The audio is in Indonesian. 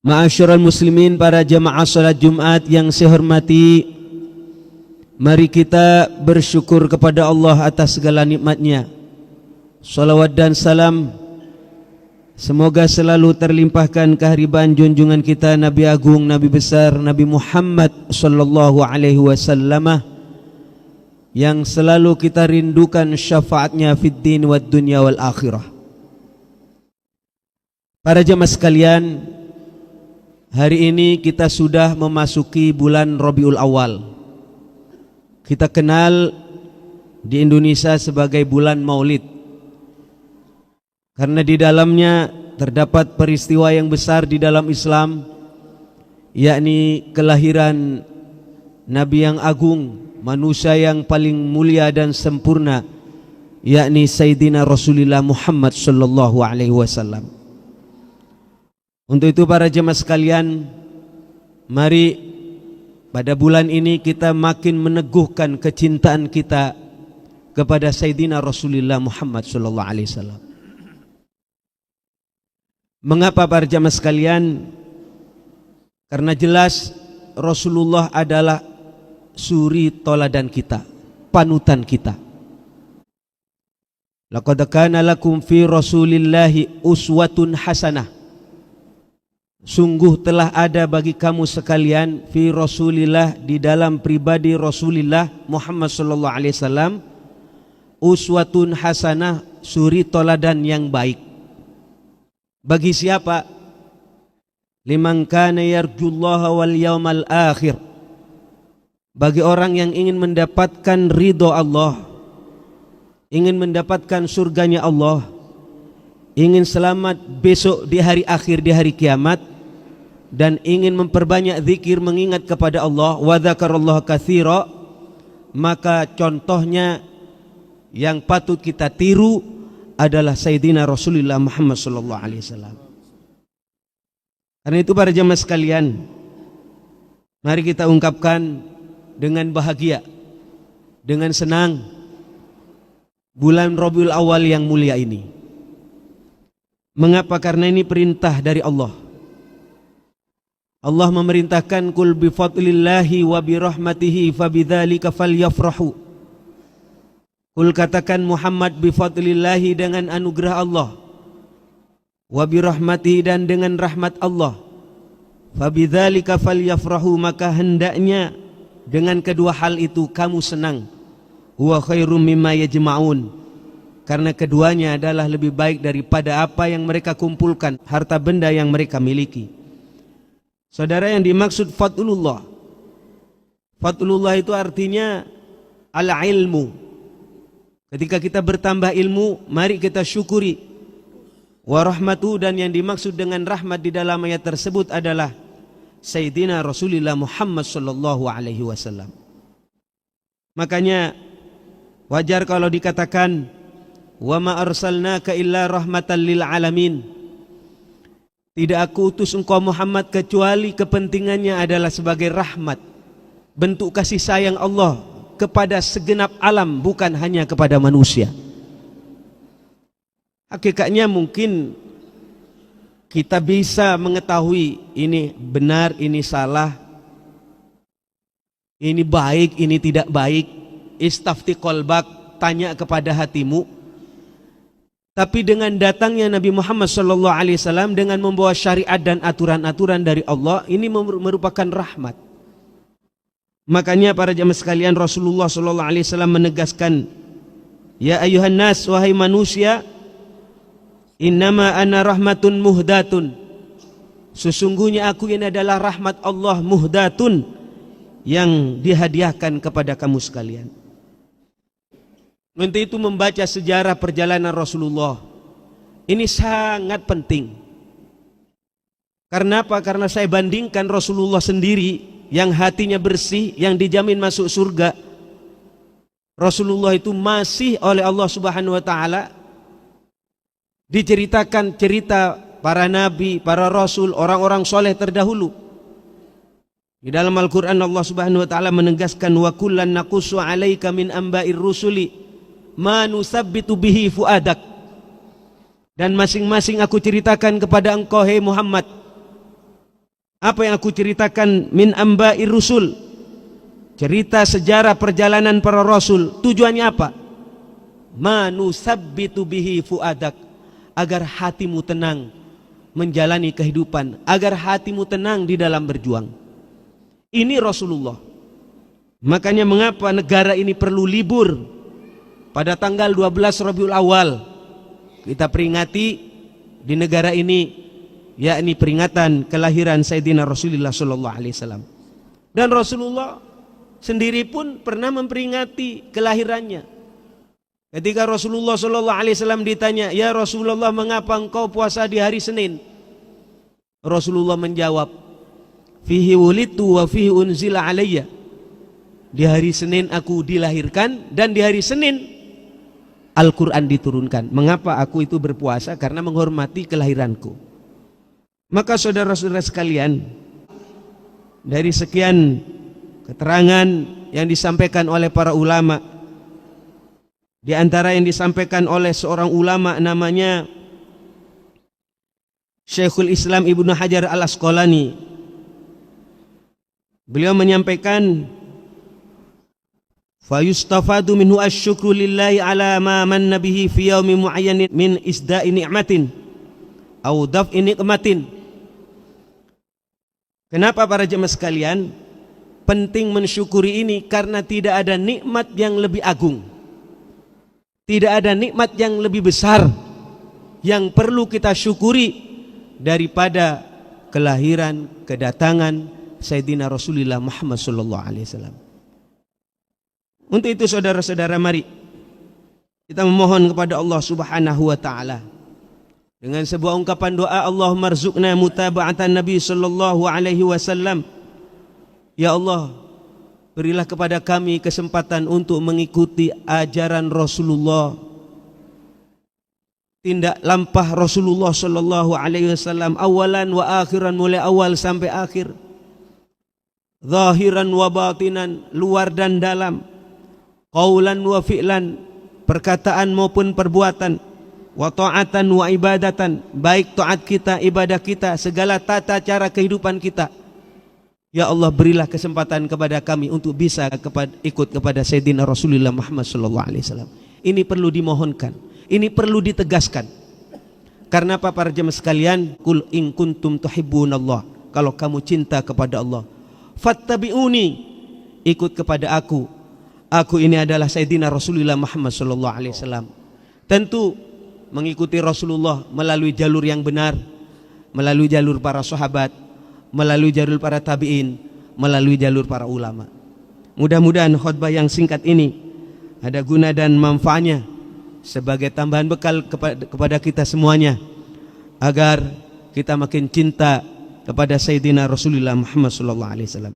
Ma'asyiral muslimin, para jamaah salat Jumat yang saya hormati, mari kita bersyukur kepada Allah atas segala nikmat-Nya. Salawat dan salam semoga selalu terlimpahkan kehadiran junjungan kita Nabi Agung, Nabi besar, Nabi Muhammad sallallahu alaihi wasallam, yang selalu kita rindukan syafaatnya fid din wad dunya wal akhirah. Para jamaah sekalian, hari ini kita sudah memasuki bulan Rabiul Awal. Kita kenal di Indonesia sebagai bulan Maulid, karena di dalamnya terdapat peristiwa yang besar di dalam Islam, yakni kelahiran Nabi yang agung, manusia yang paling mulia dan sempurna, yakni Sayyidina Rasulullah Muhammad sallallahu alaihi wasallam. Untuk itu para jemaah sekalian, mari pada bulan ini kita makin meneguhkan kecintaan kita kepada Sayyidina Rasulullah Muhammad sallallahu alaihi wasallam. Mengapa para jemaah sekalian? Karena jelas Rasulullah adalah suri toladan kita, panutan kita. Laqad kana lakum fi Rasulillahi uswatun hasanah. Sungguh telah ada bagi kamu sekalian fi Rasulillah, di dalam pribadi Rasulullah Muhammad sallallahu alaihi wasallam, uswatun hasanah, suri toladan yang baik. Bagi siapa? Liman kana yarjullaha wal yawmal akhir. Bagi orang yang ingin mendapatkan ridho Allah, ingin mendapatkan surganya Allah, ingin selamat besok di hari akhir, di hari kiamat, dan ingin memperbanyak zikir mengingat kepada Allah, wa dzakarallaha katsira, maka contohnya yang patut kita tiru adalah Sayyidina Rasulullah Muhammad sallallahu alaihi wasallam. Karena itu para jemaah sekalian, mari kita ungkapkan dengan bahagia, dengan senang bulan Rabiul Awal yang mulia ini. Mengapa? Karena ini perintah dari Allah. Allah memerintahkan, kul bi fadlillahi wa bi rahmatihi fabidzalika falyafrahu. Kul, katakan Muhammad, bi fadlillahi, dengan anugerah Allah, wa bi rahmatihi, dan dengan rahmat Allah, fabidzalika falyafrahu, maka hendaknya dengan kedua hal itu kamu senang. Huwa khairum mimma yajma'un, karena keduanya adalah lebih baik daripada apa yang mereka kumpulkan, harta benda yang mereka miliki. Saudara, yang dimaksud fadlullah, fadlullah itu artinya al-ilmu. Ketika kita bertambah ilmu, mari kita syukuri. Wa rahmatu, dan yang dimaksud dengan rahmat di dalam ayat tersebut adalah Sayyidina Rasulullah Muhammad sallallahu alaihi wasallam. Makanya wajar kalau dikatakan, wa ma arsalnaka illa rahmatan lil alamin. Tidak aku utus engkau Muhammad kecuali kepentingannya adalah sebagai rahmat, bentuk kasih sayang Allah kepada segenap alam, bukan hanya kepada manusia. Hakikatnya mungkin kita bisa mengetahui ini benar, ini salah, ini baik, ini tidak baik. Istafti qalbak, tanya kepada hatimu. Tapi dengan datangnya Nabi Muhammad SAW dengan membawa syariat dan aturan-aturan dari Allah, ini merupakan rahmat. Makanya para jemaah sekalian, Rasulullah SAW menegaskan, ya ayuhan nas, wahai manusia, innama ana rahmatun muhdatun, sesungguhnya aku ini adalah rahmat Allah, muhdatun, yang dihadiahkan kepada kamu sekalian. Untuk itu membaca sejarah perjalanan Rasulullah ini sangat penting. Karena apa? Karena saya bandingkan Rasulullah sendiri yang hatinya bersih, yang dijamin masuk surga. Rasulullah itu masih oleh Allah Subhanahu wa taala diceritakan cerita para nabi, para rasul, orang-orang soleh terdahulu. Di dalam Al-Quran Allah Subhanahu wa taala menegaskan, wa kullan naqussu 'alaika min amba'ir rusuli ma nusabbitu bihi fuadak. Dan masing-masing aku ceritakan kepada engkau, hei Muhammad, Apa yang aku ceritakan min amba'ir rusul, cerita sejarah perjalanan para rasul. Tujuannya apa? Manusabbitu bihi fuadak, agar hatimu tenang menjalani kehidupan, agar hatimu tenang di dalam berjuang. Ini Rasulullah. Makanya mengapa negara ini perlu libur pada tanggal 12 Rabiul Awal. Kita peringati di negara ini, yakni peringatan kelahiran Sayyidina Rasulullah sallallahu alaihi wasallam. Dan Rasulullah sendiri pun pernah memperingati kelahirannya. Ketika Rasulullah sallallahu alaihi wasallam ditanya, "Ya Rasulullah, mengapa engkau puasa di hari Senin?" Rasulullah menjawab, "Fihi wulidtu wa fihi unzila alayya." Di hari Senin aku dilahirkan dan di hari Senin Al-Quran diturunkan. Mengapa aku itu berpuasa? Karena menghormati kelahiranku. Maka saudara-saudara sekalian, dari sekian keterangan yang disampaikan oleh para ulama, di antara yang disampaikan oleh seorang ulama namanya Syekhul Islam Ibnu Hajar Al-Asqalani, beliau menyampaikan, fayustafadu minhu asyukru lillahi ala ma manna bihi fi yaumin muayyanin min isda'i ni'matin au daf'i nikmatin. Kenapa para jemaah sekalian penting mensyukuri ini? Karena tidak ada nikmat yang lebih agung, tidak ada nikmat yang lebih besar yang perlu kita syukuri daripada kelahiran, kedatangan Sayyidina Rasulullah Muhammad sallallahu alaihi wasallam. Untuk itu saudara-saudara, mari kita memohon kepada Allah Subhanahu wa taala dengan sebuah ungkapan doa, Allahumma rzuqna mutaba'atan Nabi sallallahu alaihi wasallam. Ya Allah, berilah kepada kami kesempatan untuk mengikuti ajaran Rasulullah, tindak lampah Rasulullah sallallahu alaihi wasallam, awalan wa akhiran, mulai awal sampai akhir, zahiran wa batinan, luar dan dalam, qaulan wa fi'lan, perkataan maupun perbuatan, wa ta'atan wa ibadatan, baik taat kita, ibadah kita, segala tata cara kehidupan kita. Ya Allah, berilah kesempatan kepada kami untuk bisa ikut kepada Sayyidina Rasulullah Muhammad sallallahu alaihi wasallam. Ini perlu dimohonkan, ini perlu ditegaskan. Karena apa para jemaah sekalian? Qul in kuntum tuhibbunallah, kalau kamu cinta kepada Allah, fattabi'uni, ikut kepada aku. Aku ini adalah Sayyidina Rasulullah Muhammad sallallahu alaihi wasallam. Tentu mengikuti Rasulullah melalui jalur yang benar, melalui jalur para sahabat, melalui jalur para tabi'in, melalui jalur para ulama. Mudah-mudahan khutbah yang singkat ini ada guna dan manfaatnya sebagai tambahan bekal kepada kita semuanya, agar kita makin cinta kepada Sayyidina Rasulullah Muhammad sallallahu alaihi wasallam.